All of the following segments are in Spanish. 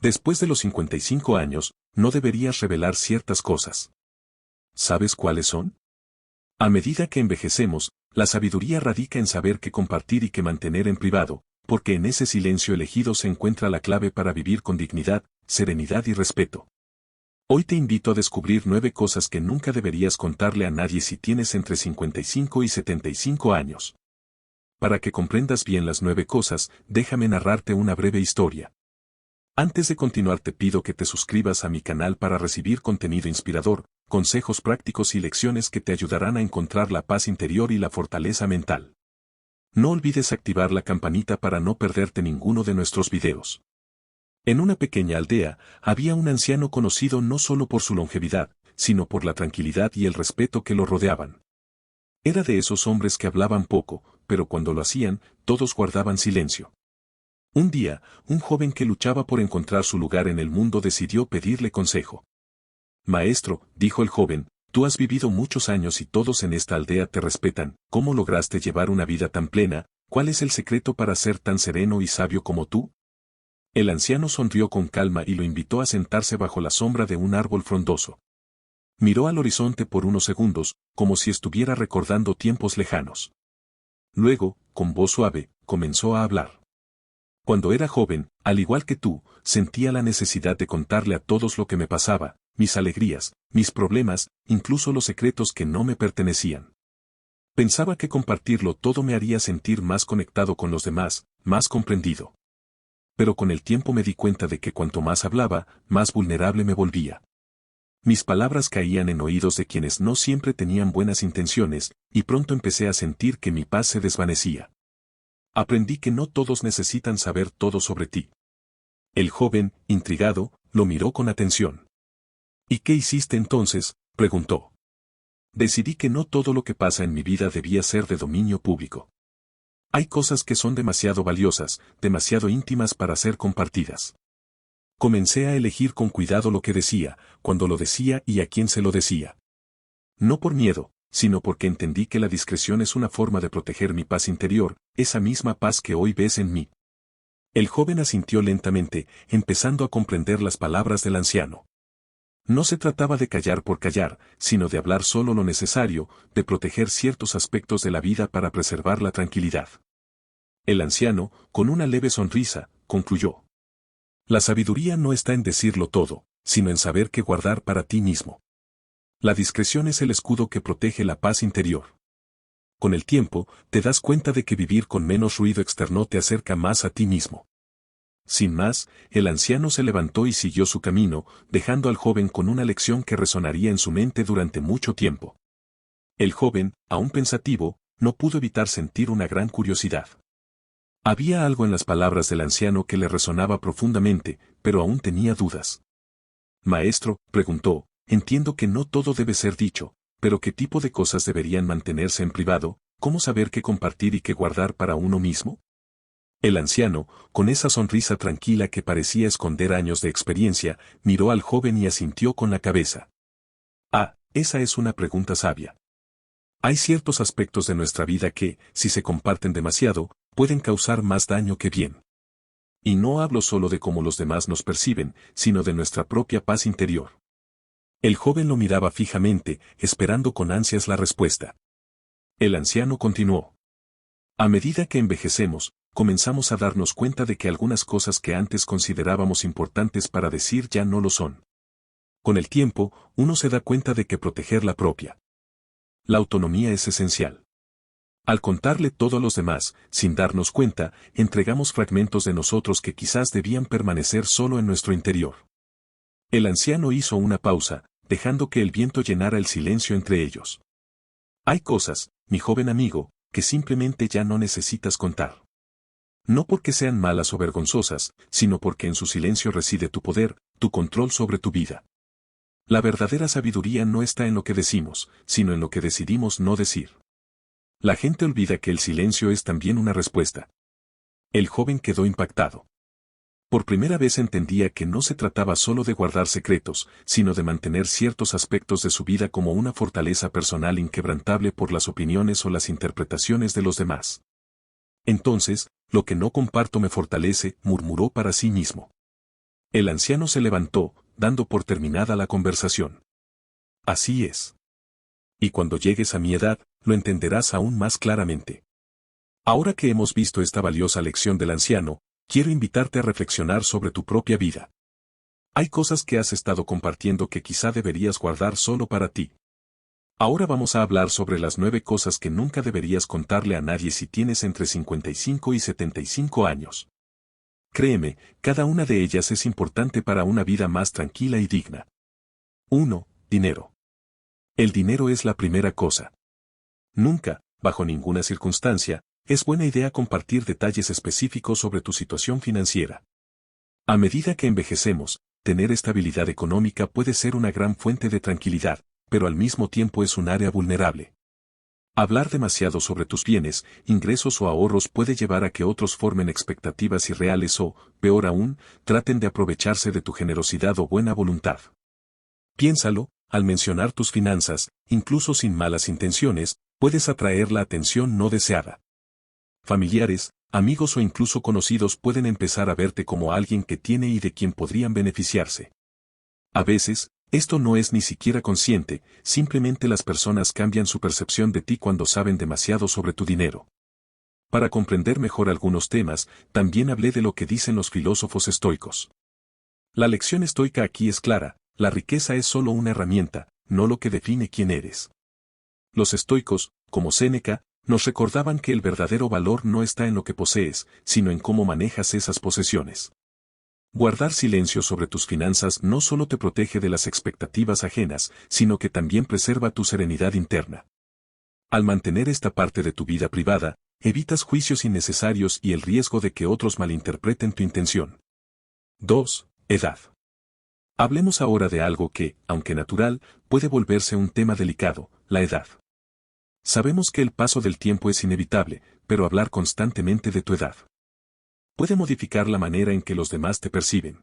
Después de los 55 años, no deberías revelar ciertas cosas. ¿Sabes cuáles son? A medida que envejecemos, la sabiduría radica en saber qué compartir y qué mantener en privado, porque en ese silencio elegido se encuentra la clave para vivir con dignidad, serenidad y respeto. Hoy te invito a descubrir 9 cosas que nunca deberías contarle a nadie si tienes entre 55 y 75 años. Para que comprendas bien las 9 cosas, déjame narrarte una breve historia. Antes de continuar te pido que te suscribas a mi canal para recibir contenido inspirador, consejos prácticos y lecciones que te ayudarán a encontrar la paz interior y la fortaleza mental. No olvides activar la campanita para no perderte ninguno de nuestros videos. En una pequeña aldea, había un anciano conocido no solo por su longevidad, sino por la tranquilidad y el respeto que lo rodeaban. Era de esos hombres que hablaban poco, pero cuando lo hacían, todos guardaban silencio. Un día, un joven que luchaba por encontrar su lugar en el mundo decidió pedirle consejo. Maestro, dijo el joven, tú has vivido muchos años y todos en esta aldea te respetan, ¿cómo lograste llevar una vida tan plena? ¿Cuál es el secreto para ser tan sereno y sabio como tú? El anciano sonrió con calma y lo invitó a sentarse bajo la sombra de un árbol frondoso. Miró al horizonte por unos segundos, como si estuviera recordando tiempos lejanos. Luego, con voz suave, comenzó a hablar. Cuando era joven, al igual que tú, sentía la necesidad de contarle a todos lo que me pasaba, mis alegrías, mis problemas, incluso los secretos que no me pertenecían. Pensaba que compartirlo todo me haría sentir más conectado con los demás, más comprendido. Pero con el tiempo me di cuenta de que cuanto más hablaba, más vulnerable me volvía. Mis palabras caían en oídos de quienes no siempre tenían buenas intenciones, y pronto empecé a sentir que mi paz se desvanecía. Aprendí que no todos necesitan saber todo sobre ti. El joven, intrigado, lo miró con atención. ¿Y qué hiciste entonces?, preguntó. Decidí que no todo lo que pasa en mi vida debía ser de dominio público. Hay cosas que son demasiado valiosas, demasiado íntimas para ser compartidas. Comencé a elegir con cuidado lo que decía, cuando lo decía y a quién se lo decía. No por miedo, sino porque entendí que la discreción es una forma de proteger mi paz interior, esa misma paz que hoy ves en mí. El joven asintió lentamente, empezando a comprender las palabras del anciano. No se trataba de callar por callar, sino de hablar solo lo necesario, de proteger ciertos aspectos de la vida para preservar la tranquilidad. El anciano, con una leve sonrisa, concluyó. La sabiduría no está en decirlo todo, sino en saber qué guardar para ti mismo. La discreción es el escudo que protege la paz interior. Con el tiempo, te das cuenta de que vivir con menos ruido externo te acerca más a ti mismo. Sin más, el anciano se levantó y siguió su camino, dejando al joven con una lección que resonaría en su mente durante mucho tiempo. El joven, aún pensativo, no pudo evitar sentir una gran curiosidad. Había algo en las palabras del anciano que le resonaba profundamente, pero aún tenía dudas. Maestro, preguntó, entiendo que no todo debe ser dicho, pero ¿qué tipo de cosas deberían mantenerse en privado? ¿Cómo saber qué compartir y qué guardar para uno mismo? El anciano, con esa sonrisa tranquila que parecía esconder años de experiencia, miró al joven y asintió con la cabeza. Ah, esa es una pregunta sabia. Hay ciertos aspectos de nuestra vida que, si se comparten demasiado, pueden causar más daño que bien. Y no hablo solo de cómo los demás nos perciben, sino de nuestra propia paz interior. El joven lo miraba fijamente, esperando con ansias la respuesta. El anciano continuó. A medida que envejecemos, comenzamos a darnos cuenta de que algunas cosas que antes considerábamos importantes para decir ya no lo son. Con el tiempo, uno se da cuenta de que proteger la propia la autonomía es esencial. Al contarle todo a los demás, sin darnos cuenta, entregamos fragmentos de nosotros que quizás debían permanecer solo en nuestro interior. El anciano hizo una pausa, dejando que el viento llenara el silencio entre ellos. Hay cosas, mi joven amigo, que simplemente ya no necesitas contar. No porque sean malas o vergonzosas, sino porque en su silencio reside tu poder, tu control sobre tu vida. La verdadera sabiduría no está en lo que decimos, sino en lo que decidimos no decir. La gente olvida que el silencio es también una respuesta. El joven quedó impactado. Por primera vez entendía que no se trataba solo de guardar secretos, sino de mantener ciertos aspectos de su vida como una fortaleza personal inquebrantable por las opiniones o las interpretaciones de los demás. Entonces, lo que no comparto me fortalece, murmuró para sí mismo. El anciano se levantó, dando por terminada la conversación. Así es. Y cuando llegues a mi edad, lo entenderás aún más claramente. Ahora que hemos visto esta valiosa lección del anciano, quiero invitarte a reflexionar sobre tu propia vida. Hay cosas que has estado compartiendo que quizá deberías guardar solo para ti. Ahora vamos a hablar sobre las 9 cosas que nunca deberías contarle a nadie si tienes entre 55 y 75 años. Créeme, cada una de ellas es importante para una vida más tranquila y digna. 1. Dinero. El dinero es la primera cosa. Nunca, bajo ninguna circunstancia, es buena idea compartir detalles específicos sobre tu situación financiera. A medida que envejecemos, tener estabilidad económica puede ser una gran fuente de tranquilidad, pero al mismo tiempo es un área vulnerable. Hablar demasiado sobre tus bienes, ingresos o ahorros puede llevar a que otros formen expectativas irreales o, peor aún, traten de aprovecharse de tu generosidad o buena voluntad. Piénsalo, al mencionar tus finanzas, incluso sin malas intenciones, puedes atraer la atención no deseada. Familiares, amigos o incluso conocidos pueden empezar a verte como alguien que tiene y de quien podrían beneficiarse. A veces, esto no es ni siquiera consciente, simplemente las personas cambian su percepción de ti cuando saben demasiado sobre tu dinero. Para comprender mejor algunos temas, también hablé de lo que dicen los filósofos estoicos. La lección estoica aquí es clara, la riqueza es solo una herramienta, no lo que define quién eres. Los estoicos, como Séneca, nos recordaban que el verdadero valor no está en lo que posees, sino en cómo manejas esas posesiones. Guardar silencio sobre tus finanzas no solo te protege de las expectativas ajenas, sino que también preserva tu serenidad interna. Al mantener esta parte de tu vida privada, evitas juicios innecesarios y el riesgo de que otros malinterpreten tu intención. 2. Edad. Hablemos ahora de algo que, aunque natural, puede volverse un tema delicado, la edad. Sabemos que el paso del tiempo es inevitable, pero hablar constantemente de tu edad puede modificar la manera en que los demás te perciben.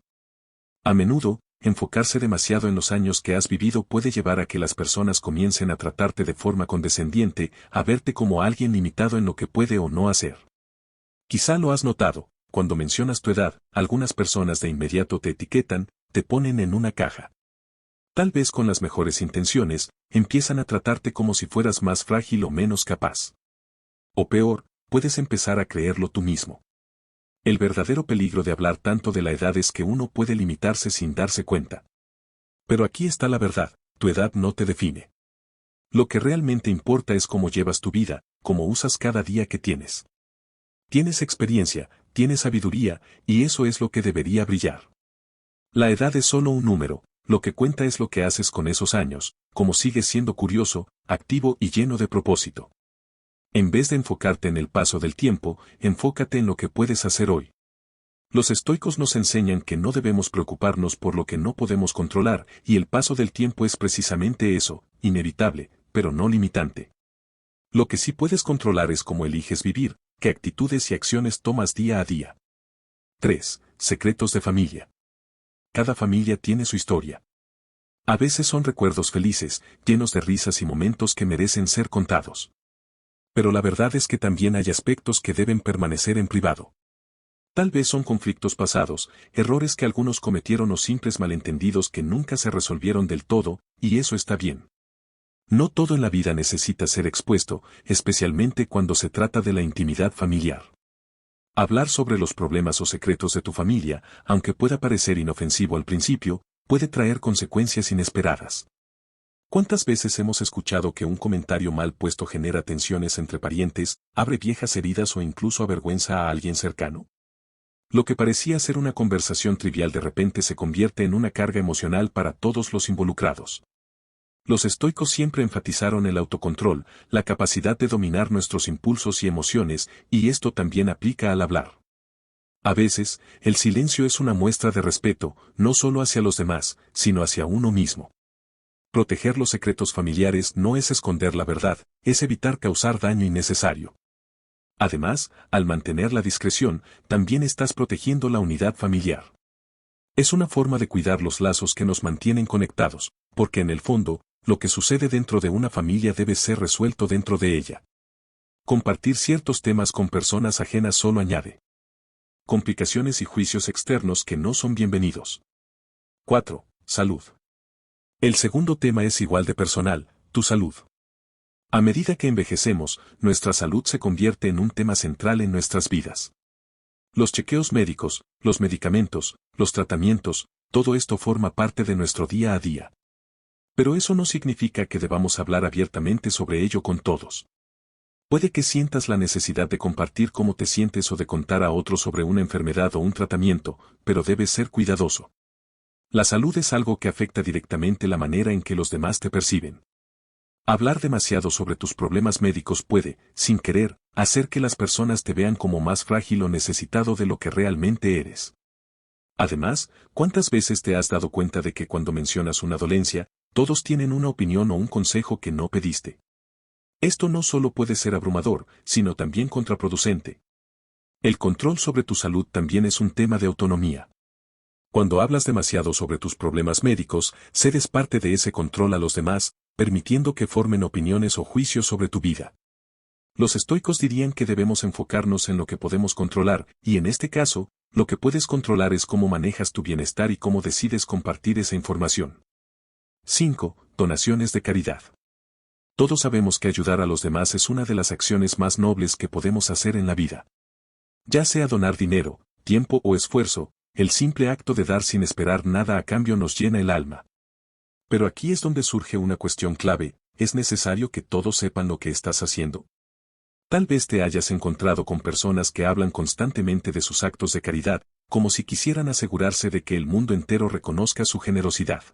A menudo, enfocarse demasiado en los años que has vivido puede llevar a que las personas comiencen a tratarte de forma condescendiente, a verte como alguien limitado en lo que puede o no hacer. Quizá lo has notado, cuando mencionas tu edad, algunas personas de inmediato te etiquetan, te ponen en una caja. Tal vez con las mejores intenciones, empiezan a tratarte como si fueras más frágil o menos capaz. O peor, puedes empezar a creerlo tú mismo. El verdadero peligro de hablar tanto de la edad es que uno puede limitarse sin darse cuenta. Pero aquí está la verdad, tu edad no te define. Lo que realmente importa es cómo llevas tu vida, cómo usas cada día que tienes. Tienes experiencia, tienes sabiduría, y eso es lo que debería brillar. La edad es solo un número, lo que cuenta es lo que haces con esos años, cómo sigues siendo curioso, activo y lleno de propósito. En vez de enfocarte en el paso del tiempo, enfócate en lo que puedes hacer hoy. Los estoicos nos enseñan que no debemos preocuparnos por lo que no podemos controlar, y el paso del tiempo es precisamente eso, inevitable, pero no limitante. Lo que sí puedes controlar es cómo eliges vivir, qué actitudes y acciones tomas día a día. 3. Secretos de familia. Cada familia tiene su historia. A veces son recuerdos felices, llenos de risas y momentos que merecen ser contados. Pero la verdad es que también hay aspectos que deben permanecer en privado. Tal vez son conflictos pasados, errores que algunos cometieron o simples malentendidos que nunca se resolvieron del todo, y eso está bien. No todo en la vida necesita ser expuesto, especialmente cuando se trata de la intimidad familiar. Hablar sobre los problemas o secretos de tu familia, aunque pueda parecer inofensivo al principio, puede traer consecuencias inesperadas. ¿Cuántas veces hemos escuchado que un comentario mal puesto genera tensiones entre parientes, abre viejas heridas o incluso avergüenza a alguien cercano? Lo que parecía ser una conversación trivial de repente se convierte en una carga emocional para todos los involucrados. Los estoicos siempre enfatizaron el autocontrol, la capacidad de dominar nuestros impulsos y emociones, y esto también aplica al hablar. A veces, el silencio es una muestra de respeto, no solo hacia los demás, sino hacia uno mismo. Proteger los secretos familiares no es esconder la verdad, es evitar causar daño innecesario. Además, al mantener la discreción, también estás protegiendo la unidad familiar. Es una forma de cuidar los lazos que nos mantienen conectados, porque en el fondo, lo que sucede dentro de una familia debe ser resuelto dentro de ella. Compartir ciertos temas con personas ajenas solo añade complicaciones y juicios externos que no son bienvenidos. 4. Salud. El segundo tema es igual de personal, tu salud. A medida que envejecemos, nuestra salud se convierte en un tema central en nuestras vidas. Los chequeos médicos, los medicamentos, los tratamientos, todo esto forma parte de nuestro día a día. Pero eso no significa que debamos hablar abiertamente sobre ello con todos. Puede que sientas la necesidad de compartir cómo te sientes o de contar a otros sobre una enfermedad o un tratamiento, pero debes ser cuidadoso. La salud es algo que afecta directamente la manera en que los demás te perciben. Hablar demasiado sobre tus problemas médicos puede, sin querer, hacer que las personas te vean como más frágil o necesitado de lo que realmente eres. Además, ¿cuántas veces te has dado cuenta de que cuando mencionas una dolencia, todos tienen una opinión o un consejo que no pediste? Esto no solo puede ser abrumador, sino también contraproducente. El control sobre tu salud también es un tema de autonomía. Cuando hablas demasiado sobre tus problemas médicos, cedes parte de ese control a los demás, permitiendo que formen opiniones o juicios sobre tu vida. Los estoicos dirían que debemos enfocarnos en lo que podemos controlar, y en este caso, lo que puedes controlar es cómo manejas tu bienestar y cómo decides compartir esa información. 5. Donaciones de caridad. Todos sabemos que ayudar a los demás es una de las acciones más nobles que podemos hacer en la vida. Ya sea donar dinero, tiempo o esfuerzo, el simple acto de dar sin esperar nada a cambio nos llena el alma. Pero aquí es donde surge una cuestión clave: ¿es necesario que todos sepan lo que estás haciendo? Tal vez te hayas encontrado con personas que hablan constantemente de sus actos de caridad, como si quisieran asegurarse de que el mundo entero reconozca su generosidad.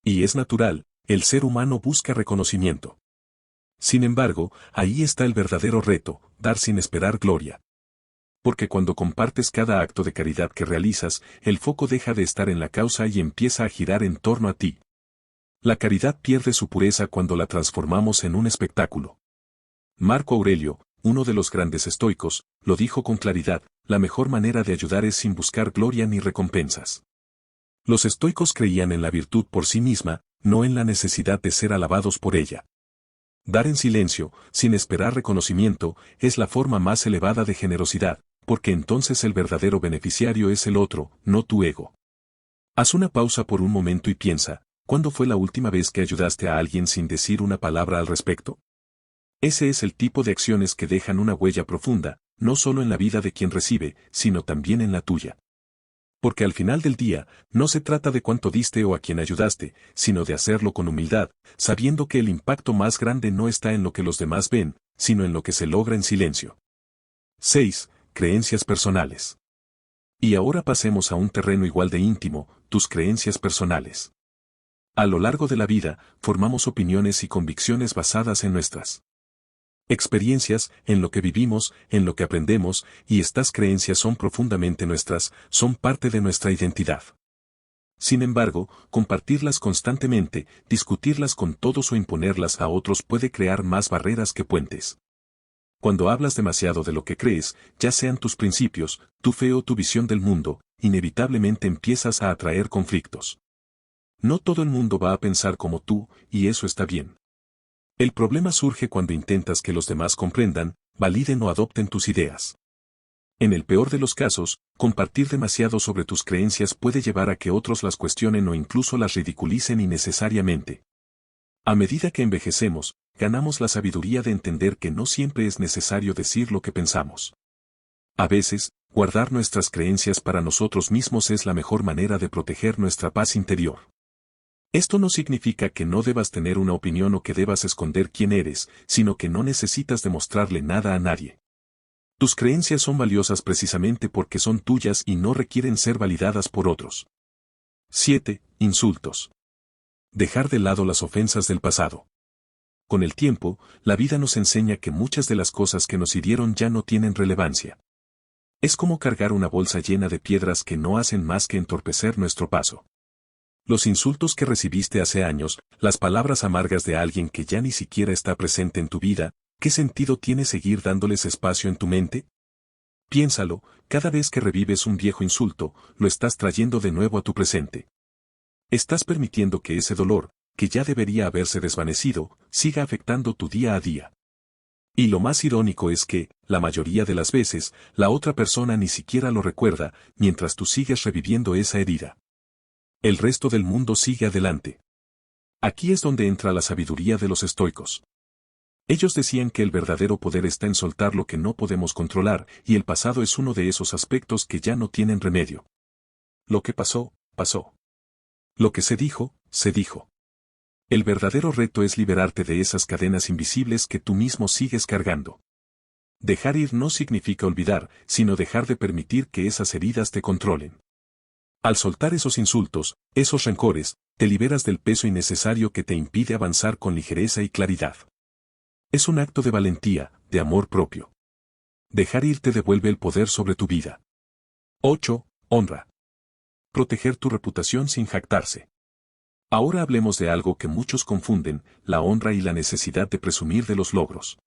Y es natural, el ser humano busca reconocimiento. Sin embargo, ahí está el verdadero reto: dar sin esperar gloria. Porque cuando compartes cada acto de caridad que realizas, el foco deja de estar en la causa y empieza a girar en torno a ti. La caridad pierde su pureza cuando la transformamos en un espectáculo. Marco Aurelio, uno de los grandes estoicos, lo dijo con claridad: la mejor manera de ayudar es sin buscar gloria ni recompensas. Los estoicos creían en la virtud por sí misma, no en la necesidad de ser alabados por ella. Dar en silencio, sin esperar reconocimiento, es la forma más elevada de generosidad, porque entonces el verdadero beneficiario es el otro, no tu ego. Haz una pausa por un momento y piensa: ¿cuándo fue la última vez que ayudaste a alguien sin decir una palabra al respecto? Ese es el tipo de acciones que dejan una huella profunda, no solo en la vida de quien recibe, sino también en la tuya. Porque al final del día, no se trata de cuánto diste o a quién ayudaste, sino de hacerlo con humildad, sabiendo que el impacto más grande no está en lo que los demás ven, sino en lo que se logra en silencio. 6. Creencias personales. Y ahora pasemos a un terreno igual de íntimo: tus creencias personales. A lo largo de la vida, formamos opiniones y convicciones basadas en nuestras experiencias, en lo que vivimos, en lo que aprendemos, y estas creencias son profundamente nuestras, son parte de nuestra identidad. Sin embargo, compartirlas constantemente, discutirlas con todos o imponerlas a otros puede crear más barreras que puentes. Cuando hablas demasiado de lo que crees, ya sean tus principios, tu fe o tu visión del mundo, inevitablemente empiezas a atraer conflictos. No todo el mundo va a pensar como tú, y eso está bien. El problema surge cuando intentas que los demás comprendan, validen o adopten tus ideas. En el peor de los casos, compartir demasiado sobre tus creencias puede llevar a que otros las cuestionen o incluso las ridiculicen innecesariamente. A medida que envejecemos, ganamos la sabiduría de entender que no siempre es necesario decir lo que pensamos. A veces, guardar nuestras creencias para nosotros mismos es la mejor manera de proteger nuestra paz interior. Esto no significa que no debas tener una opinión o que debas esconder quién eres, sino que no necesitas demostrarle nada a nadie. Tus creencias son valiosas precisamente porque son tuyas y no requieren ser validadas por otros. 7. Insultos. Dejar de lado las ofensas del pasado. Con el tiempo, la vida nos enseña que muchas de las cosas que nos hirieron ya no tienen relevancia. Es como cargar una bolsa llena de piedras que no hacen más que entorpecer nuestro paso. Los insultos que recibiste hace años, las palabras amargas de alguien que ya ni siquiera está presente en tu vida, ¿qué sentido tiene seguir dándoles espacio en tu mente? Piénsalo: cada vez que revives un viejo insulto, lo estás trayendo de nuevo a tu presente. Estás permitiendo que ese dolor, que ya debería haberse desvanecido, siga afectando tu día a día. Y lo más irónico es que, la mayoría de las veces, la otra persona ni siquiera lo recuerda, mientras tú sigues reviviendo esa herida. El resto del mundo sigue adelante. Aquí es donde entra la sabiduría de los estoicos. Ellos decían que el verdadero poder está en soltar lo que no podemos controlar, y el pasado es uno de esos aspectos que ya no tienen remedio. Lo que pasó, pasó. Lo que se dijo, se dijo. El verdadero reto es liberarte de esas cadenas invisibles que tú mismo sigues cargando. Dejar ir no significa olvidar, sino dejar de permitir que esas heridas te controlen. Al soltar esos insultos, esos rencores, te liberas del peso innecesario que te impide avanzar con ligereza y claridad. Es un acto de valentía, de amor propio. Dejar ir te devuelve el poder sobre tu vida. 8. Honra. Proteger tu reputación sin jactarse. Ahora hablemos de algo que muchos confunden, la honra y la necesidad de presumir de los logros.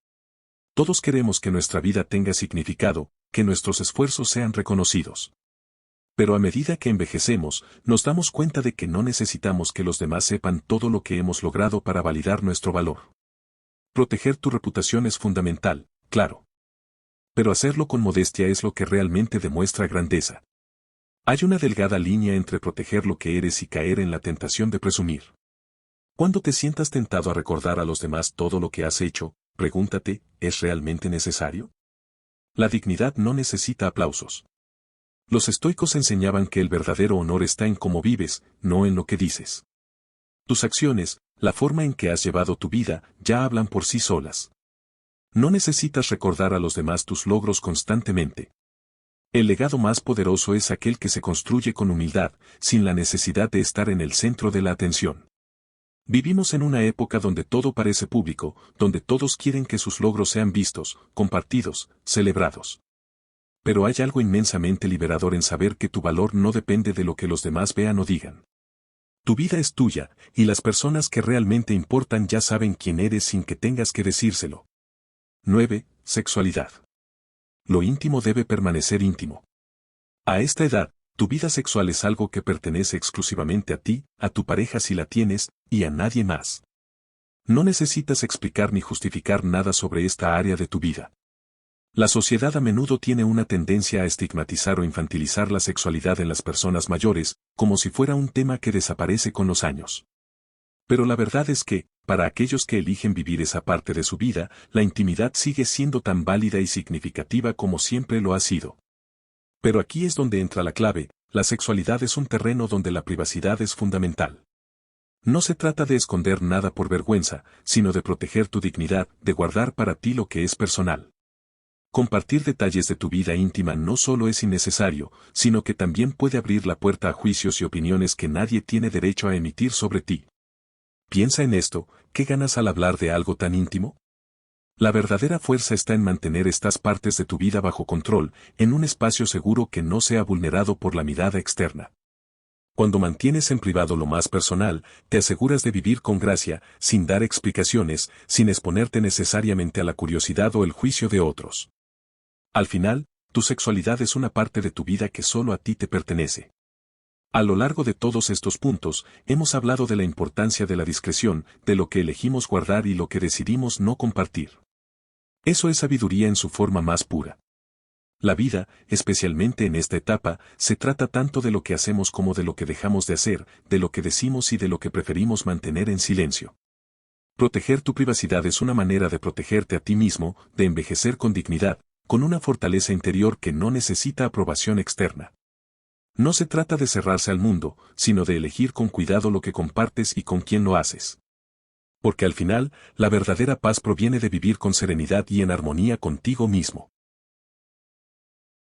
Todos queremos que nuestra vida tenga significado, que nuestros esfuerzos sean reconocidos. Pero a medida que envejecemos, nos damos cuenta de que no necesitamos que los demás sepan todo lo que hemos logrado para validar nuestro valor. Proteger tu reputación es fundamental, claro. Pero hacerlo con modestia es lo que realmente demuestra grandeza. Hay una delgada línea entre proteger lo que eres y caer en la tentación de presumir. Cuando te sientas tentado a recordar a los demás todo lo que has hecho, pregúntate, ¿es realmente necesario? La dignidad no necesita aplausos. Los estoicos enseñaban que el verdadero honor está en cómo vives, no en lo que dices. Tus acciones, la forma en que has llevado tu vida, ya hablan por sí solas. No necesitas recordar a los demás tus logros constantemente. El legado más poderoso es aquel que se construye con humildad, sin la necesidad de estar en el centro de la atención. Vivimos en una época donde todo parece público, donde todos quieren que sus logros sean vistos, compartidos, celebrados. Pero hay algo inmensamente liberador en saber que tu valor no depende de lo que los demás vean o digan. Tu vida es tuya, y las personas que realmente importan ya saben quién eres sin que tengas que decírselo. 9. Sexualidad. Lo íntimo debe permanecer íntimo. A esta edad, tu vida sexual es algo que pertenece exclusivamente a ti, a tu pareja si la tienes, y a nadie más. No necesitas explicar ni justificar nada sobre esta área de tu vida. La sociedad a menudo tiene una tendencia a estigmatizar o infantilizar la sexualidad en las personas mayores, como si fuera un tema que desaparece con los años. Pero la verdad es que, para aquellos que eligen vivir esa parte de su vida, la intimidad sigue siendo tan válida y significativa como siempre lo ha sido. Pero aquí es donde entra la clave, la sexualidad es un terreno donde la privacidad es fundamental. No se trata de esconder nada por vergüenza, sino de proteger tu dignidad, de guardar para ti lo que es personal. Compartir detalles de tu vida íntima no solo es innecesario, sino que también puede abrir la puerta a juicios y opiniones que nadie tiene derecho a emitir sobre ti. Piensa en esto, ¿qué ganas al hablar de algo tan íntimo? La verdadera fuerza está en mantener estas partes de tu vida bajo control, en un espacio seguro que no sea vulnerado por la mirada externa. Cuando mantienes en privado lo más personal, te aseguras de vivir con gracia, sin dar explicaciones, sin exponerte necesariamente a la curiosidad o el juicio de otros. Al final, tu sexualidad es una parte de tu vida que solo a ti te pertenece. A lo largo de todos estos puntos, hemos hablado de la importancia de la discreción, de lo que elegimos guardar y lo que decidimos no compartir. Eso es sabiduría en su forma más pura. La vida, especialmente en esta etapa, se trata tanto de lo que hacemos como de lo que dejamos de hacer, de lo que decimos y de lo que preferimos mantener en silencio. Proteger tu privacidad es una manera de protegerte a ti mismo, de envejecer con dignidad, con una fortaleza interior que no necesita aprobación externa. No se trata de cerrarse al mundo, sino de elegir con cuidado lo que compartes y con quién lo haces. Porque al final, la verdadera paz proviene de vivir con serenidad y en armonía contigo mismo.